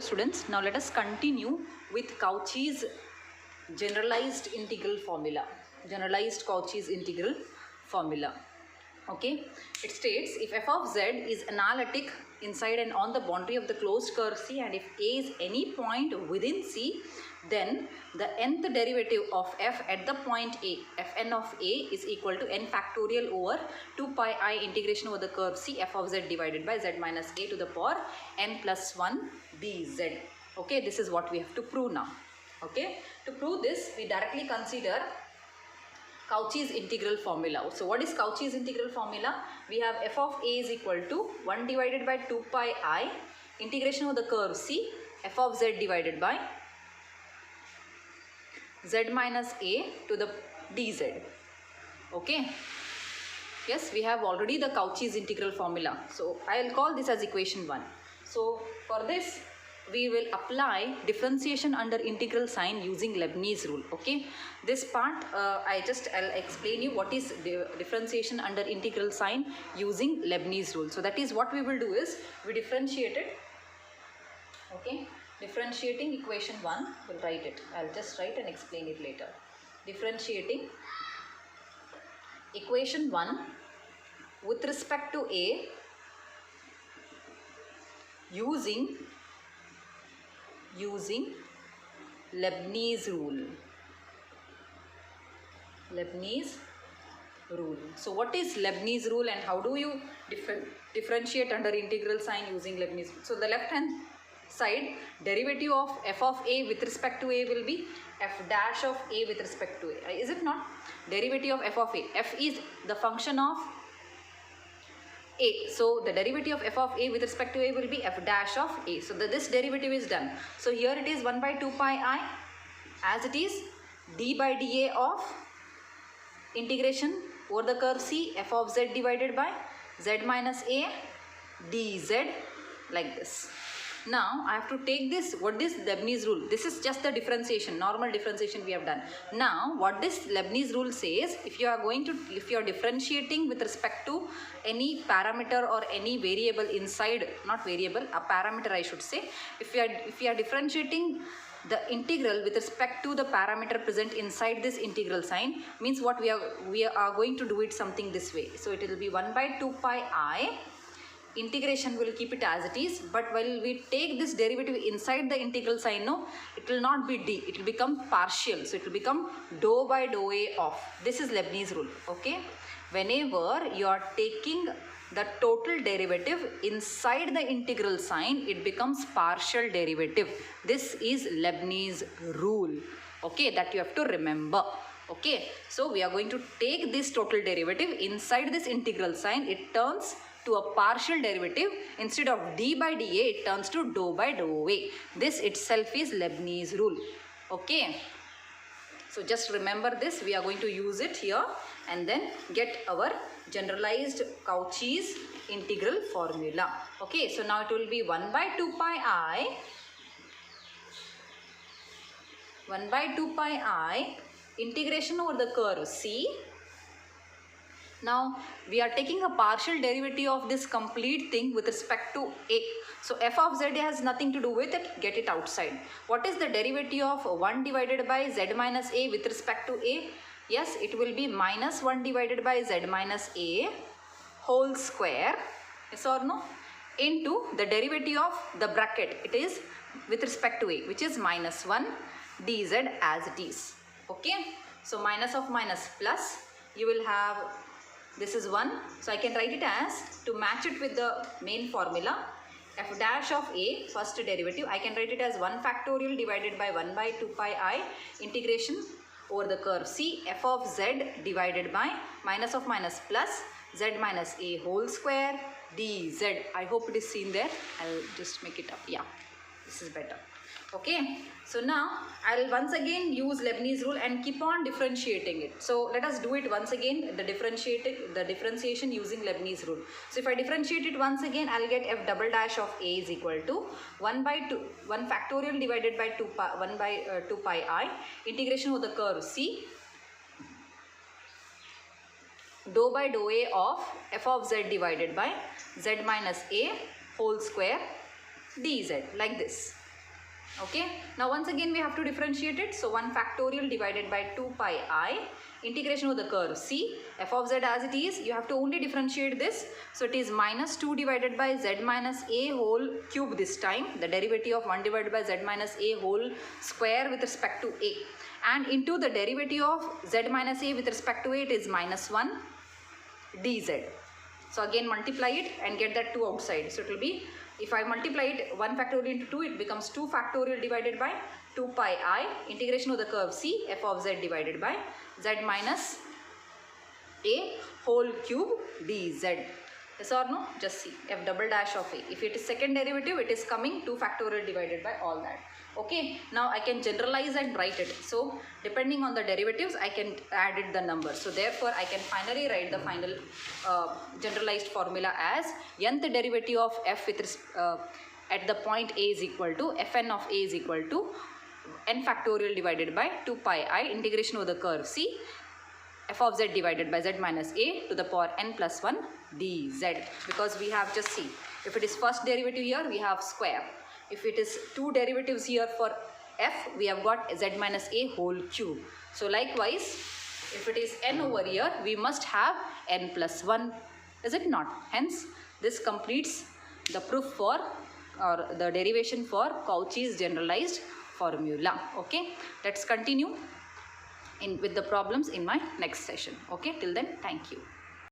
students. Now let us continue with Cauchy's generalized integral formula. Generalized Cauchy's integral formula. Okay, it states if f of z is analytic inside and on the boundary of the closed curve C, and if A is any point within C, then the nth derivative of f at the point A, fn of A, is equal to n factorial over 2 pi I integration over the curve C f of z divided by z minus A to the power n plus 1 dz. Okay, this is what we have to prove now. Okay, to prove this, we directly consider Cauchy's integral formula. So what is Cauchy's integral formula? We have f of A is equal to 1 divided by 2 pi I integration over the curve C f of z divided by z minus A to the dz. Okay. Yes, we have already the Cauchy's integral formula. So I will call this as equation 1. So for this, we will apply differentiation under integral sign using Leibniz rule. Okay, this part I'll explain you what is the differentiation under integral sign using Leibniz rule. So that is what we will do is we differentiate it. Okay, differentiating equation 1, we'll write it. I'll just write and explain it later. Differentiating equation 1 with respect to A using Leibniz rule. Leibniz rule. So what is Leibniz rule and how do you differentiate under integral sign using Leibniz rule? So the left hand side, derivative of f of A with respect to A will be f dash of A with respect to A. Is it not? Derivative of f of A. F is the function of A. So the derivative of f of A with respect to A will be f dash of A. So this derivative is done. So here it is 1 by 2 pi I, as it is d by dA of integration over the curve C f of z divided by z minus A dz, like this. Now I have to take this, what is Leibniz rule? This is just the differentiation, normal differentiation we have done. Now what this Leibniz rule says, if you are differentiating with respect to any parameter or any variable inside, not variable, a parameter I should say, if you are differentiating the integral with respect to the parameter present inside this integral sign, means what we are going to do it something this way. So it will be 1 by 2 pi I. Integration will keep it as it is, but while we take this derivative inside the integral sign, no, it will not be d, it will become partial. So it will become dou by dou A of, this is Leibniz rule. Okay, whenever you are taking the total derivative inside the integral sign, it becomes partial derivative. This is Leibniz rule. Okay, that you have to remember. Okay, so we are going to take this total derivative inside this integral sign, it turns to a partial derivative. Instead of d by dA, it turns to dou by dou A. This itself is Leibniz rule. Okay, so just remember this, we are going to use it here and then get our generalized Cauchy's integral formula. Okay, so now it will be 1 by 2 pi I, 1 by 2 pi I integration over the curve C. Now we are taking a partial derivative of this complete thing with respect to A. So f of z has nothing to do with it, get it outside. What is the derivative of 1 divided by z minus A with respect to A? Yes, it will be minus 1 divided by z minus A whole square, yes or no, into the derivative of the bracket, it is with respect to A, which is minus 1 dz as it is. Okay, so minus of minus plus, you will have, this is 1, so I can write it as, to match it with the main formula, f dash of A, first derivative, I can write it as 1 factorial divided by 1 by 2 pi I integration over the curve C f of z divided by minus of minus plus z minus A whole square dz. I hope it is seen there. I'll just make it up. Yeah, this is better. Okay, so now I'll once again use Leibniz rule and keep on differentiating it. So let us do it once again, the differentiation using Leibniz rule. So if I differentiate it once again, I'll get f double dash of A is equal to 1 factorial divided by 1 by 2 pi I integration over the curve C dou by dou A of f of z divided by z minus A whole square dz, like this. Okay, now once again we have to differentiate it. So 1 factorial divided by 2 pi I, integration of the curve C, f of z as it is, you have to only differentiate this. So it is minus 2 divided by z minus a whole cube this time, the derivative of 1 divided by z minus a whole square with respect to a, and into the derivative of z minus a with respect to a, it is minus 1 dz. So again multiply it and get that 2 outside. So it will be, if I multiply it 1 factorial into 2, it becomes 2 factorial divided by 2 pi I, integration of the curve C, f of z divided by z minus a whole cube dz. Yes or no? Just see, f double dash of a. If it is second derivative, it is coming 2 factorial divided by all that. Okay, now I can generalize and write it. So depending on the derivatives, I can add it the number. So therefore, I can finally write the final generalized formula as nth derivative of f with at the point a is equal to fn of a is equal to n factorial divided by 2 pi I, integration of the curve C, f of z divided by z minus a to the power n plus 1 dz. Because we have, just see, if it is first derivative here, we have square. If it is 2 derivatives here for f, we have got z minus a whole cube. So likewise, if it is n over here, we must have n plus 1, is it not? Hence, this completes the proof for, or the derivation for Cauchy's generalized formula. Okay, let's continue with the problems in my next session. Okay, till then, thank you.